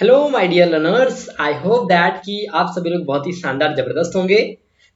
Hello my dear learners, I hope that कि आप सभी लोग बहुत ही शानदार जबरदस्त होंगे।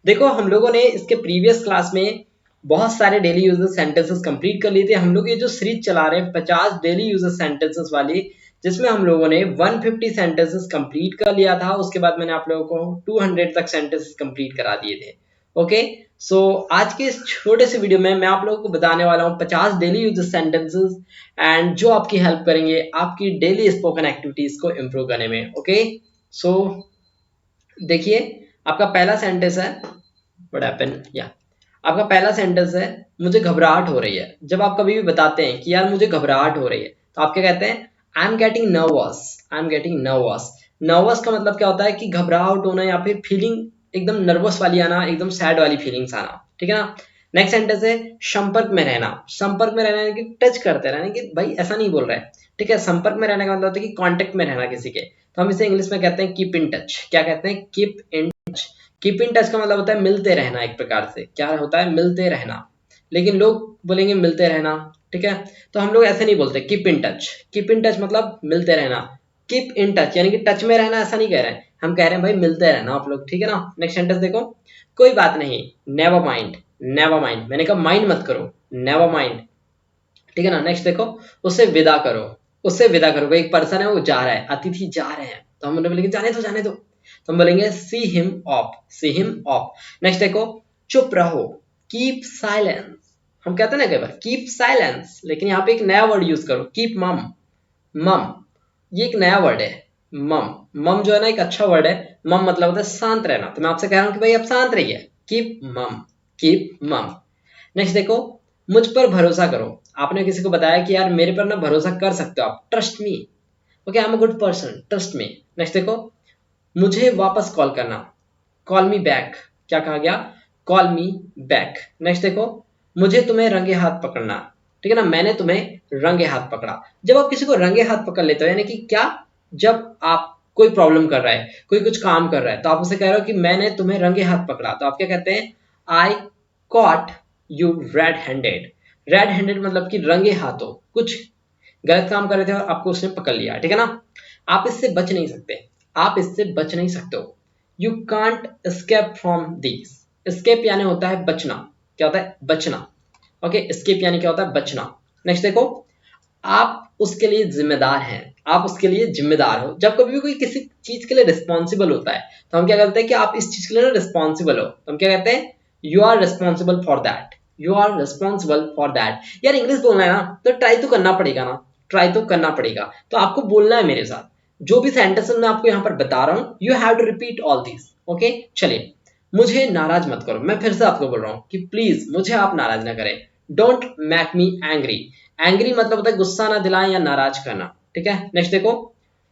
देखो, हम लोगों ने इसके प्रीवियस क्लास में बहुत सारे डेली यूजेस सेंटेंसेस कंप्लीट कर लिए थे। हम लोग ये जो सीरीज चला रहे हैं 50 डेली यूजेस सेंटेंसेस वाली, जिसमें हम लोगों ने 150 सेंटेंसेस कंप्लीट कर लिया था। उसके बाद मैंने आप लोगों को 200 तक सेंटेंसेस कंप्लीट करा दिए थे। ओके, सो आज के इस छोटे से वीडियो में मैं आप लोगों को बताने वाला हूँ 50 डेली यूजेस सेंटेंसेस एंड जो आपकी हेल्प करेंगे आपकी डेली स्पोकन एक्टिविटीज को इम्प्रूव करने में। ओके, सो देखिए, आपका पहला सेंटेंस है व्हाट हैपन या आपका पहला सेंटेंस है मुझे घबराहट हो रही है। जब आप कभी भी बताते हैं कि यार मुझे घबराहट हो रही है, तो आप क्या कहते हैं? आई am getting nervous. I am getting nervous. Nervous का मतलब क्या होता है कि घबराहट होना या फिर फीलिंग एकदम नर्वस वाली आना, एकदम सैड वाली फीलिंग्स आना। ठीक है ना। नेक्स्ट सेंटेंस है संपर्क में रहना। संपर्क में रहना यानी कि टच करते रहना, कि भाई ऐसा नहीं बोल रहा है। ठीक है, संपर्क में रहने का मतलब होता है कि कांटेक्ट में रहना किसी के, तो हम इसे इंग्लिश में कहते हैं कीप इन टच। क्या कहते हैं? Keep in touch. Keep in touch का मतलब होता है मिलते रहना। एक प्रकार से क्या होता है? मिलते रहना। लेकिन लोग बोलेंगे मिलते रहना। ठीक है, तो हम लोग ऐसे नहीं बोलते keep in touch. Keep in touch मतलब मिलते रहना। कीप इन टच यानी कि टच में रहना, ऐसा नहीं कह रहे हैं। हम कह रहे हैं भाई मिलते रहना आप लोग। ठीक है ना। नेक्स्ट सेंटेंस देखो, कोई बात नहीं, नेवर माइंड। नेवर माइंड मैंने कहा माइंड मत करो, नेवर माइंड। ठीक है ना। नेक्स्ट देखो, उससे विदा करो। उससे विदा करो। कोई एक पर्सन है, वो जा रहा है, अतिथि जा रहे हैं, तो हम बोलेंगे जाने दो जाने दो, तो हम बोलेंगे see him of. See him of. Next देखो, चुप रहो, कीप साइलेंस। हम कहते हैं ना कई बार कीप साइलेंस, लेकिन यहाँ पे एक नया वर्ड यूज करो, कीप मम। मम, ये एक नया वर्ड है। मम। मम जो है ना एक अच्छा वर्ड है। मम मतलब होता है शांत रहना, तो मैं आपसे कह रहा हूँ कि भाई आप शांत रहिए। कीप मम। कीप मम। नेक्स्ट देखो, मुझ पर भरोसा करो। आपने किसी को बताया कि यार मेरे पर ना भरोसा कर सकते हो आप, trust me. Okay, I am a good person, trust me. Next देखो, मुझे वापस कॉल करना, कॉल मी बैक। क्या कहा गया? Call me back. नेक्स्ट देखो, मुझे तुम्हें रंगे हाथ पकड़ना। ठीक है ना, मैंने तुम्हें रंगे हाथ पकड़ा। जब आप किसी को रंगे हाथ पकड़ लेते हो यानी कि क्या, जब आप कोई प्रॉब्लम कर रहा है, कोई कुछ काम कर रहा है, तो आप उसे कह रहे हो कि मैंने तुम्हें रंगे हाथ पकड़ा, तो आप क्या कहते हैं? आई cot you read handed. Red handed मतलब कि रंगे हाथों कुछ गलत काम कर रहे थे और आपको उसने पकड़ लिया। ठीक है ना। आप इससे बच नहीं सकते। आप इससे बच नहीं सकते हो। You can't escape from this. escape यानी होता है बचना। क्या होता है? बचना। ओके, escape यानी क्या होता है? बचना। नेक्स्ट देखो, आप उसके लिए जिम्मेदार हैं। आप उसके लिए जिम्मेदार हो। जब कभी भी कोई किसी चीज के लिए रिस्पॉन्सिबल होता है, तो हम क्या कहते हैं कि आप इस चीज के लिए रिस्पॉन्सिबल हो, तो हम क्या कहते हैं? You are responsible for that. You are responsible for that. यार इंग्लिश बोलना है ना, तो ट्राई तो करना पड़ेगा ना। ट्राई तो करना पड़ेगा, तो आपको बोलना है मेरे साथ। जो भी सेंटेंस मैं आपको यहाँ पर बता रहा हूँ, you have to repeat all this. Okay, चलिए। मुझे नाराज मत करो। मैं फिर से आपको बोल रहा हूँ कि प्लीज मुझे आप नाराज ना करें। Don't make me angry. Angry मतलब होता है गुस्सा ना दिलाएं या नाराज करना। ठीक है। नेक्स्ट देखो,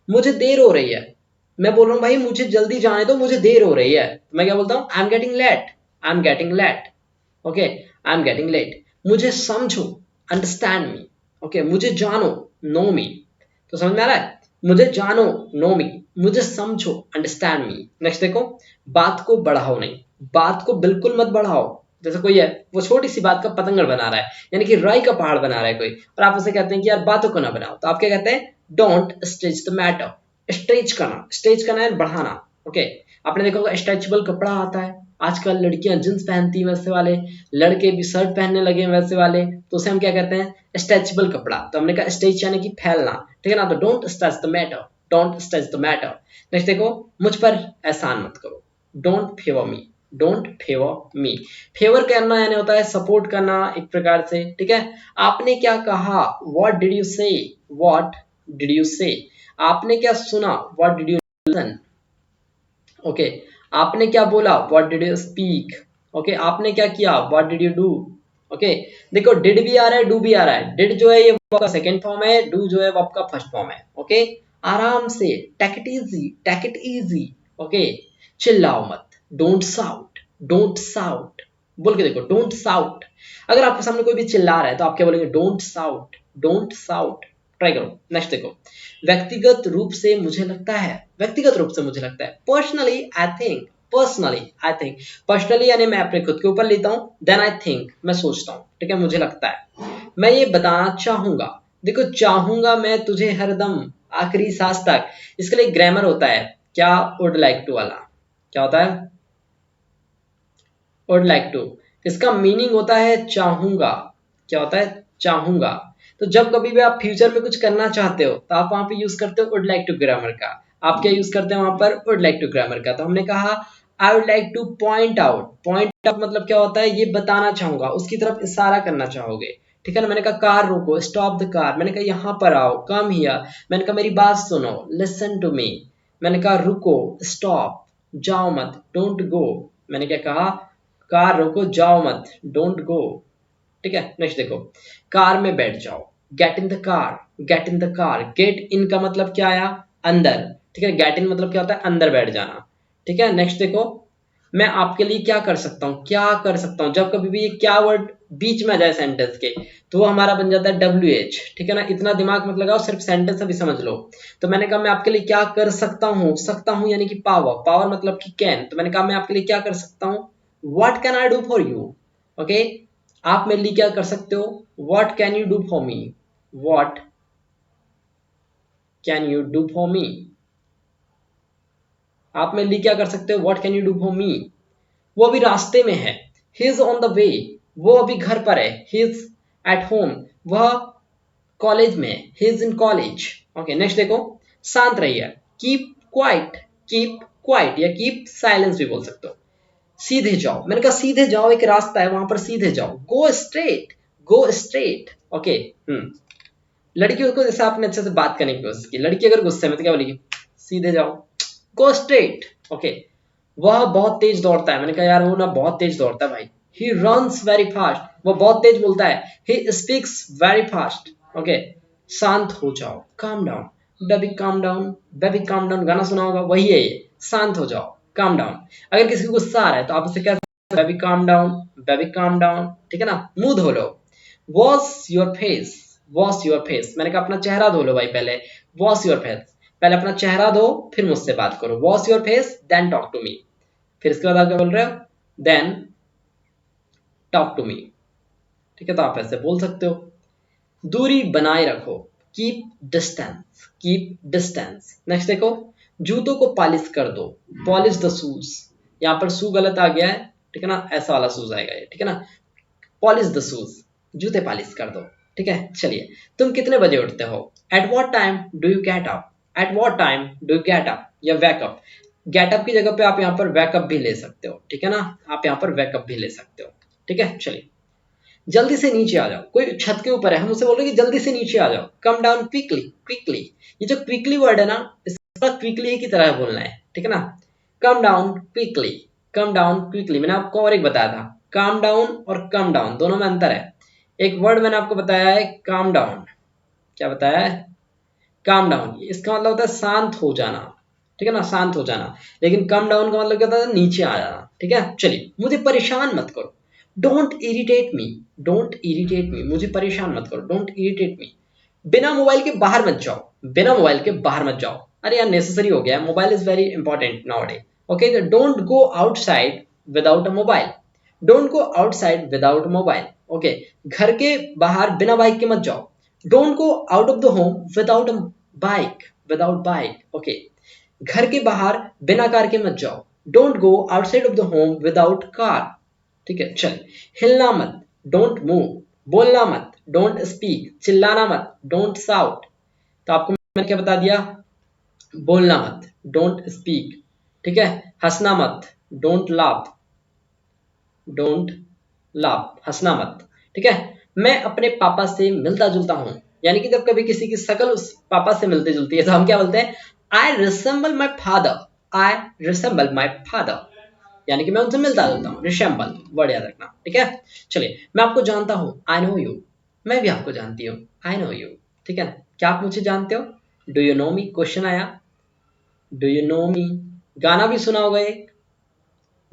मुझे देर हो रही है। मैं बोल रहा हूँ भाई मुझे जल्दी जाने दो, मुझे देर हो रही है, तो मैं क्या बोलता हूँ? I am getting late. I am getting late. Okay, I am getting late. मुझे समझो, अंडरस्टैंड मी। ओके, मुझे जानो, नो मी। तो समझ में आ रहा है? मुझे जानो, नो मी। मुझे समझो, अंडरस्टैंड मी। नेक्स्ट देखो, बात को बढ़ाओ नहीं। बात को बिल्कुल मत बढ़ाओ। जैसे कोई है, वो छोटी सी बात का पतंगड़ बना रहा है, यानी कि राई का पहाड़ बना रहा है कोई, और आप उसे कहते हैं कि यार बातों को ना बनाओ, तो आप क्या कहते हैं? Don't stretch the matter. Stretch करना, स्ट्रेच करना है बढ़ाना। ओके, आपने देखा होगा स्ट्रेचेबल कपड़ा आता है। आजकल लड़कियां जींस पहनती हैं वैसे वाले, लड़के भी शर्ट पहनने लगे हैं वैसे वाले, तो उसे हम क्या कहते हैं? स्ट्रेचेबल कपड़ा। तो हमने कहा स्ट्रेच यानी कि फैलना। ठीक है ना। तो don't stretch the matter. Don't stretch the matter. Next देखो, मुझ पर एहसान मत करो। Don't favour me. Don't favour me. Favour करना यानी होता है सपोर्ट करना एक प्रकार से। ठीक है। आपने क्या कहा? व्हाट डिड यू से? व्हाट डिड यू से? आपने क्या सुना? What did you listen? Okay, आपने क्या बोला? What did you speak? Okay, आपने क्या किया? What did you do? Okay, देखो डिड भी आ रहा है, डू भी आ रहा है। डिड जो है ये वर्ब का सेकंड फॉर्म है, डू जो है वर्ब का फर्स्ट फॉर्म है। ओके, आराम से, take it easy, take it easy. Okay, चिल्लाओ मत। Don't shout. Don't shout. बोल के देखो, डोंट साउट। अगर आपके सामने कोई भी चिल्ला रहा है, तो आप क्या बोलेंगे? Don't shout. Don't shout. Try करो। नेक्स्ट देखो, व्यक्तिगत रूप से मुझे लगता है। व्यक्तिगत रूप से मुझे लगता है, personally I think. Personally I think. Personally यानी मैं अपने खुद के ऊपर लेता हूं, देन आई थिंक मैं सोचता हूं। ठीक है, मुझे लगता है। मैं ये बताना चाहूंगा। देखो, चाहूंगा मैं तुझे हरदम, आखिरी सांस तक। इसके लिए ग्रामर होता है क्या, वुड लाइक टू वाला। क्या होता है, वुड लाइक टू। इसका मीनिंग होता है चाहूंगा। क्या होता है, चाहूंगा। तो जब कभी भी आप फ्यूचर में कुछ करना चाहते हो तो आप वहां पे यूज करते हो वुड लाइक टू ग्रामर का। आप क्या यूज करते हैं वहां पर, वुड लाइक टू ग्रामर का। तो हमने कहा I would like two point out. Point out मतलब क्या होता है, ये बताना चाहूंगा, उसकी तरफ इशारा करना चाहोगे। ठीक है ना। मैंने कहा कार रोको, स्टॉप द कार। मैंने कहा यहाँ पर आओ, कम हियर। मैंने कहा मेरी बात सुनो, लिसन टू मी। मैंने कहा रुको, स्टॉप, जाओ मत, डोंट गो। मैंने क्या कहा, कार रोको, जाओ मत, डोंट गो। ठीक है। नेक्स्ट देखो, कार में बैठ जाओ, get in the car. Get in the car, get in का मतलब क्या आया, अंदर। ठीक है, गेट इन मतलब क्या होता है, अंदर बैठ जाना। ठीक है। नेक्स्ट देखो, मैं आपके लिए क्या कर सकता हूँ, क्या कर सकता हूँ। जब कभी भी ये क्या वर्ड बीच में आ जाए सेंटेंस के तो वो हमारा बन जाता है WH। ठीक है ना। इतना दिमाग मत लगाओ, सिर्फ सेंटेंस अभी समझ लो। तो मैंने कहा मैं आपके लिए क्या कर सकता हूँ यानी कि पावर। पावर मतलब कि कैन। तो मैंने कहा मैं आपके लिए क्या कर सकता हूँ, what can I do for you. Okay, आप मेरे लिए क्या कर सकते हो, what can you do for me. What can you do for me, आप मेरे लिए क्या कर सकते हो, what can you do for me. वो अभी रास्ते में है, he is on the way. वो अभी घर पर है, ही इज एट होम। वह कॉलेज में है, he is in college. Okay. Next देखो, शांत रहिए, कीप क्वाइट। कीप क्वाइट या कीप साइलेंस भी बोल सकते हो। सीधे जाओ, मैंने कहा सीधे जाओ, एक रास्ता है वहां पर सीधे जाओ, go straight, go straight. Okay. लड़कियों को जैसे आपने अच्छे से बात करने की कोशिश की, लड़की अगर गुस्से में तो क्या बोलेगी, सीधे जाओ, गो स्ट्रेट। ओके। वह बहुत तेज दौड़ता है, मैंने कहा यार वो ना बहुत तेज दौड़ता है भाई। ही रन्स वेरी फास्ट, वो बहुत तेज बोलता है। He speaks very fast. Okay. शांत हो जाओ, calm down, baby calm down. Baby calm down गाना सुना होगा, वही है ये, शांत हो जाओ, काम डाउन। अगर किसी को गुस्सा आ रहा है तो आप उसे क्या, baby calm down, baby calm down. ठीक है ना। मुंह धो लो, wash your face, wash your face. मैंने कहा अपना चेहरा धो लो भाई पहले, वॉश योर फेस। पहले अपना चेहरा धो, फिर मुझसे बात करो, wash your face then talk to me. फिर इसके बाद आप क्या बोल रहे हो, देन टॉक टू मी। ठीक है, तो आप ऐसे बोल सकते हो। दूरी बनाए रखो, keep distance, keep distance. Next देखो, जूतों को पॉलिश कर दो, पॉलिश द शूज। यहाँ पर शू गलत आ गया है, ठीक है ना, ऐसा वाला शूज आएगा ये। ठीक है ना, पॉलिश द शूज, जूते पॉलिश कर दो। ठीक है। चलिए, तुम कितने बजे उठते हो, at what time do you get up. At what time do you get up या वेकअप। गेट अप की जगह पे आप यहाँ पर वेकअप भी ले सकते हो। ठीक है ना, आप यहाँ पर वेकअप भी ले सकते हो। ठीक है। चलिए, जल्दी से नीचे आ जाओ, कोई छत के ऊपर है, हम उसे बोल रहे हैं कि जल्दी से नीचे आ जाओ, कम डाउन क्विकली। क्विकली, ये जो क्विकली वर्ड है ना, इसका क्विकली की तरह बोलना है। ठीक है ना, come down quickly, come down quickly. मैंने आपको और एक बताया था, काम डाउन और कम डाउन दोनों में अंतर है। एक वर्ड मैंने आपको बताया है काम डाउन, क्या बताया है, काम डाउन। इसका मतलब होता है शांत हो जाना। ठीक है ना, शांत हो जाना। लेकिन कम डाउन का मतलब क्या होता है, नीचे आ जाना। ठीक है। चलिए, मुझे परेशान मत करो, don't irritate me. Don't irritate me, मुझे परेशान मत करो, डोंट इरिटेट मी। बिना मोबाइल के बाहर मत जाओ, बिना मोबाइल के बाहर मत जाओ। अरे यार नेसेसरी हो गया है, mobile is very important now day. Okay, don't go outside without a mobile. Don't go outside without mobile. Okay, घर के बाहर बिना बाइक के मत जाओ। Don't go out of the home without a bike, without bike. Okay, घर के बाहर बिना कार के मत जाओ। Don't go outside of the home without car. ठीक है। चल, हिलना मत, डोंट मूव। बोलना मत, डोंट स्पीक। चिल्लाना मत, डोंट साउट। तो आपको मैंने क्या बता दिया, बोलना मत, डोंट स्पीक। ठीक है। हंसना मत, डोंट लाफ, डोंट लाफ, हंसना मत। ठीक है। मैं अपने पापा से मिलता जुलता हूं, यानी कि जब कभी किसी की शक्ल उस पापा से मिलती जुलती है तो हम क्या बोलते हैं, I resemble my father. I resemble my father, यानी कि मैं उनसे मिलता जुलता हूँ। रिसेंबल वर्ड याद रखना। ठीक है। चलिए, मैं आपको जानता हूँ, आई नो यू। मैं भी आपको जानती हूँ, आई नो यू। ठीक है ना, क्या आप मुझे जानते हो, do you know me, question आया, डू यू नो मी। गाना भी सुना होगा एक,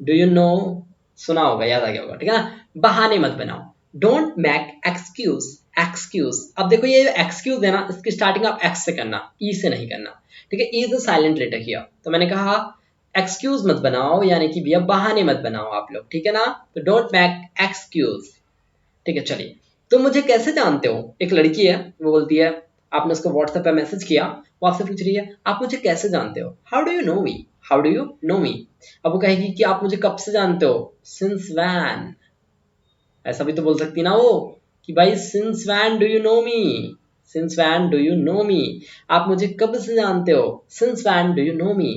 डू यू नो, सुना होगा, याद आ गया होगा। ठीक है ना, बहाने मत बनाओ, डोंट मेक एक्सक्यूज। एक्सक्यूज, अब देखो ये एक्सक्यूज है ना, इसकी स्टार्टिंग आप एक्स से करना, ई से नहीं करना। ठीक है, E is a silent letter here. तो मैंने कहा एक्सक्यूज मत बनाओ, यानी कि भैया बहाने मत बनाओ आप लोग। ठीक है ना, तो डोंट मेक एक्सक्यूज। ठीक है। चलिए, तुम मुझे कैसे जानते हो, एक लड़की है वो बोलती है आपने उसको व्हाट्सएप पे मैसेज किया, वो आपसे पूछ रही है आप मुझे कैसे जानते हो, how do you know me, how do you know me. अब वो कहेगी कि आप मुझे कब से जानते हो, सिंस वैन। ऐसा भी तो बोल सकती ना वो कि भाई since when do you know me, since when do you know me, आप मुझे कब से जानते हो, since when do you know me.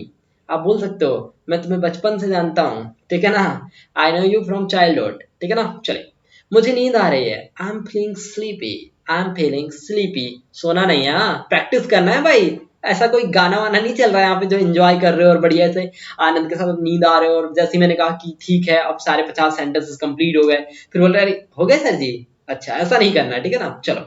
आप बोल सकते हो मैं तुम्हें बचपन से जानता हूँ, ठीक है ना, I know you from childhood, ठीक है ना। चलिए, मुझे नींद आ रही है, I am feeling sleepy, I am feeling sleepy, सोना नहीं है, प्रैक्टिस करना है भाई। ऐसा कोई गाना वाना नहीं चल रहा है यहाँ पे जो एंजॉय कर रहे हो और बढ़िया से आनंद के साथ नींद आ रहे हो, और जैसे ही मैंने कहा कि ठीक है अब सारे 50 सेंटेंसेस कंप्लीट हो गए, फिर बोल रहे अरे हो गए सर जी, अच्छा ऐसा नहीं करना है, ठीक है ना। चलो,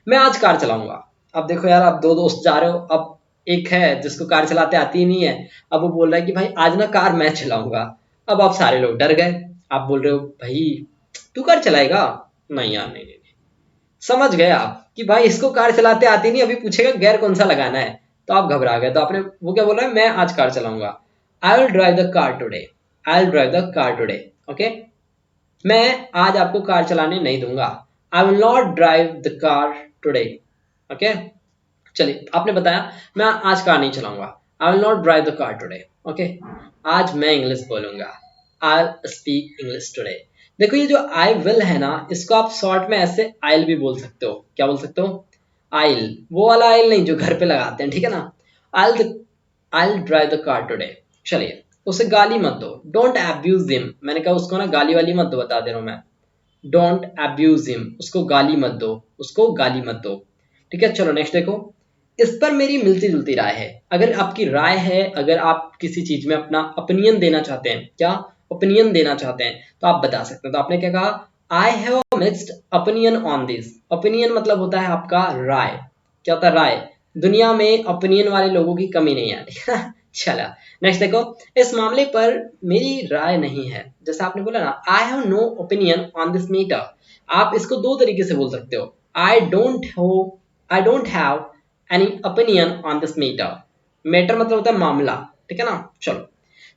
मैं आज कार चलाऊंगा। अब देखो यार, आप दो दोस्त जा रहे हो, अब एक है जिसको कार चलाते आती ही नहीं है, अब वो बोल रहा है कि भाई आज ना कार मैं चलाऊंगा। अब आप सारे लोग डर गए, आप बोल रहे हो भाई तू कार चलाएगा, नहीं यार नहीं नहीं। समझ गए आप कि भाई इसको कार चलाते आती नहीं, अभी पूछेगा गियर कौन सा लगाना है, तो आप घबरा गए। तो आपने, वो क्या बोल रहा है, मैं आज कार चलाऊंगा, I will drive the car today, I will drive the car today, okay. मैं आज आपको कार चलाने नहीं दूंगा, I will not drive the car today, okay. चलिए, आपने बताया मैं आज कार नहीं चलाऊंगा, I will not drive the car today, okay. आज मैं इंग्लिश बोलूंगा, आई स्पीक इंग्लिश टुडे। देखो ये जो आई विल है ना, इसको आप शॉर्ट में ऐसे आइल भी बोल सकते हो, क्या बोल सकते हो, आइल, वो वाला आइल नहीं जो घर पे लगाते हैं, ठीक है ना। I I drive the car today. चलिए, उसे गाली मत दो, डोंट एब्यूज हिम, मैंने कहा उसको ना गाली वाली मत दो, बता दे रहा हूं मैं, डोंट एब्यूज हिम, उसको गाली मत दो, उसको गाली मत दो, ठीक है। चलो नेक्स्ट देखो, इस पर मेरी मिलती जुलती राय है। अगर आपकी राय है, अगर आप किसी चीज में अपना ओपिनियन देना चाहते हैं, क्या ओपिनियन देना चाहते हैं, तो आप बता सकते हैं। तो आपने क्या कहा, I have a mixed opinion on this. Opinion मतलब होता है आपका राय, क्या होता है राय, दुनिया में ओपिनियन वाले लोगों की कमी नहीं है, ठीक है। चला, नेक्स्ट देखो, इस मामले पर मेरी राय नहीं है। जैसे आपने बोला ना, I have no opinion on this matter, आप इसको दो तरीके से बोल सकते हो, I don't have any opinion on this matter. Matter मतलब होता है मामला, ठीक है ना। चलो,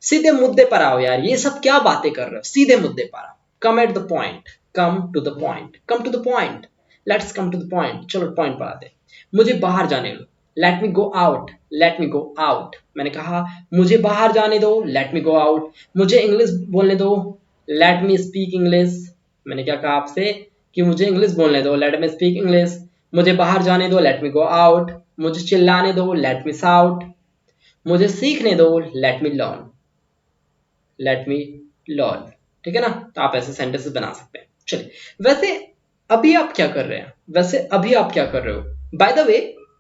सीधे मुद्दे पर आओ यार, ये सब क्या बातें कर रहे हो, सीधे मुद्दे पर आओ, come at the point, come to the point, come to the point, let's come to the point. चलो पॉइंट पर आते, मुझे बाहर जाने दो, let me go out, let me go out. मैंने कहा मुझे बाहर जाने दो, लेट मी गो आउट। मुझे इंग्लिश बोलने दो, लेट मी स्पीक इंग्लिश। मैंने क्या कहा आपसे कि मुझे इंग्लिश बोलने दो, लेट मी स्पीक इंग्लिश। मुझे बाहर जाने दो, लेट मी गो आउट। मुझे चिल्लाने दो, लेट मी शाउट। मुझे सीखने दो, let me learn, let me learn, ठीक है ना। तो आप ऐसे सेंटेंसेस बना सकते हैं। चलिए, वैसे अभी आप क्या कर रहे हैं, वैसे अभी आप क्या कर रहे हो। बाय द वे,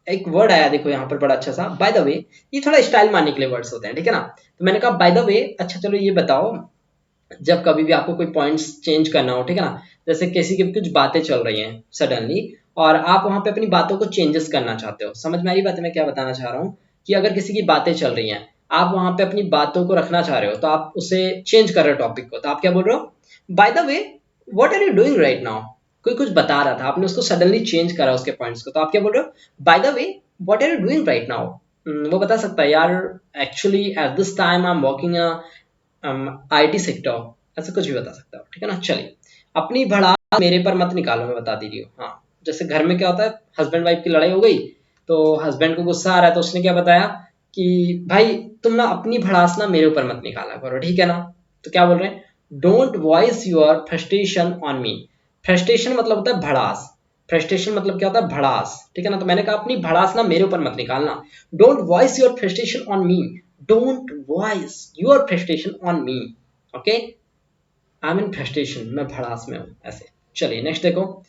एक वर्ड आया देखो यहाँ पर बड़ा अच्छा सा, बाय द वे, ये थोड़ा स्टाइल मारने के लिए वर्ड्स होते हैं, ठीक है ना। तो मैंने कहा बाय द वे, अच्छा चलो ये बताओ, जब कभी भी आपको कोई पॉइंट्स चेंज करना हो, ठीक है ना, जैसे किसी की कुछ बातें चल रही हैं सडनली, और आप वहां पे अपनी बातों को चेंजेस करना चाहते हो, समझ में आ रही बात है मैं क्या बताना चाह रहा हूँ, कि अगर किसी की बातें चल रही हैं, आप वहां पे अपनी बातों को रखना चाह रहे हो, तो आप उसे चेंज कर रहे हो टॉपिक को, तो आप क्या बोल रहे हो, by the way what are you doing right now. कोई कुछ बता रहा था, आपने उसको सडनली चेंज करा उसके पॉइंट्स को, तो आप क्या बोल रहे हो, by the way what are you doing right now. वो बता सकता है यार, actually at this time I am working IT sector, ऐसा कुछ भी बता सकता हो, ठीक है ना। चलिए, अपनी भड़ास मेरे पर मत निकालो, मैं बता दे रही हूँ। हाँ, जैसे घर में क्या होता है, हस्बैंड वाइफ की लड़ाई हो गई, तो हस्बैंड को गुस्सा आ रहा है, तो उसने क्या बताया कि भाई तुम ना अपनी भड़ास ना मेरे ऊपर मत निकाला करो, ठीक है ना। तो क्या बोल रहे हैं, don't voice your frustration on me. Frustration मतलब होता है भड़ास, फ्रस्ट्रेशन मतलब क्या होता है भड़ास, ठीक है ना। तो मैंने कहा अपनी भड़ास ना मेरे ऊपर मत निकालना, don't voice your frustration on me, don't voice your frustration on me, okay. I M in frustration, मैं भड़ास में हूं, ऐसे। चलिए नेक्स्ट देखो,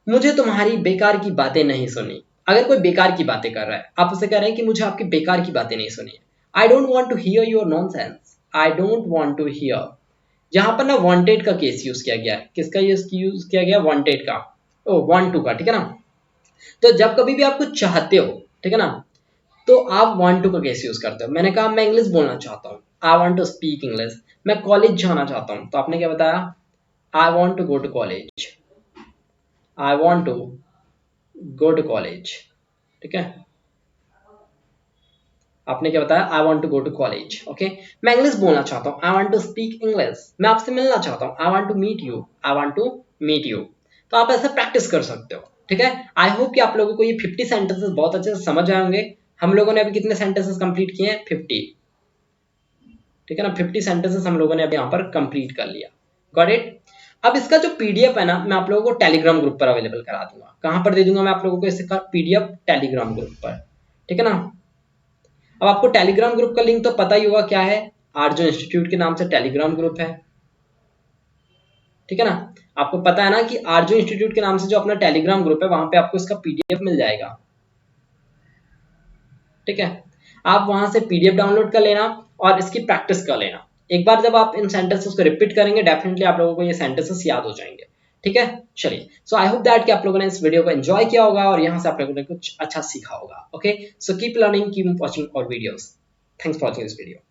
मुझे तुम्हारी बेकार की बातें नहीं सुनी। अगर कोई बेकार की बातें कर रहा है, आप उसे कह रहे हैं कि मुझे आपकी बेकार की बातें नहीं सुनी। I don't want to hear your nonsense, I don't want to hear. यहाँ पर ना वांटेड का केस यूज किया गया है, किसका यूज किया गया, वांटेड का, ओ वांट टू का, ठीक है ना। तो जब कभी भी आप कुछ चाहते हो, ठीक है ना, तो आप वांट टू का केस यूज करते हो। मैंने कहा मैं इंग्लिश बोलना चाहता हूँ, I want to speak English. मैं कॉलेज जाना चाहता हूँ, तो आपने क्या बताया, I want to go to college, I want to go to college, ठीक है। आपने क्या बताया, I want to go to college, okay. मैं इंग्लिश बोलना चाहता हूँ, I want to speak English. मैं आपसे मिलना चाहता हूँ, I want to meet you, I want to meet you. तो आप ऐसे प्रैक्टिस कर सकते हो, ठीक है। आई होप कि आप लोगों को ये 50 सेंटेंसेस बहुत अच्छे से समझ आए होंगे। हम लोगों ने अभी कितने सेंटेंसेस कंप्लीट किए हैं? 50, ठीक है ना। 50 सेंटेंसेस हम लोगों ने अभी यहाँ पर कंप्लीट कर लिया। Got it. अब इसका जो पीडीएफ है ना, मैं आप लोगों को टेलीग्राम ग्रुप पर अवेलेबल करा दूंगा। कहां पर दे दूंगा मैं आप लोगों को इसका पीडीएफ? टेलीग्राम ग्रुप पर, ठीक है ना। अब आपको टेलीग्राम ग्रुप का लिंक तो पता ही होगा क्या है, आर्जो इंस्टीट्यूट के नाम से टेलीग्राम ग्रुप है, ठीक है ना। आपको पता है ना कि आर्जो इंस्टीट्यूट के नाम से जो अपना टेलीग्राम ग्रुप है, वहां पे आपको इसका पीडीएफ मिल जाएगा, ठीक है। आप वहां से पीडीएफ डाउनलोड कर लेना और इसकी प्रैक्टिस कर लेना। एक बार जब आप इन सेंटेंसेस को रिपीट करेंगे, डेफिनेटली आप लोगों को ये सेंटेंसेस याद हो जाएंगे, ठीक है। चलिए, सो आई होप दैट कि आप लोगों ने इस वीडियो को एंजॉय किया होगा और यहाँ से आप लोगों ने कुछ अच्छा सीखा होगा। Okay, so keep learning, keep watching और videos. Thanks for watching this video.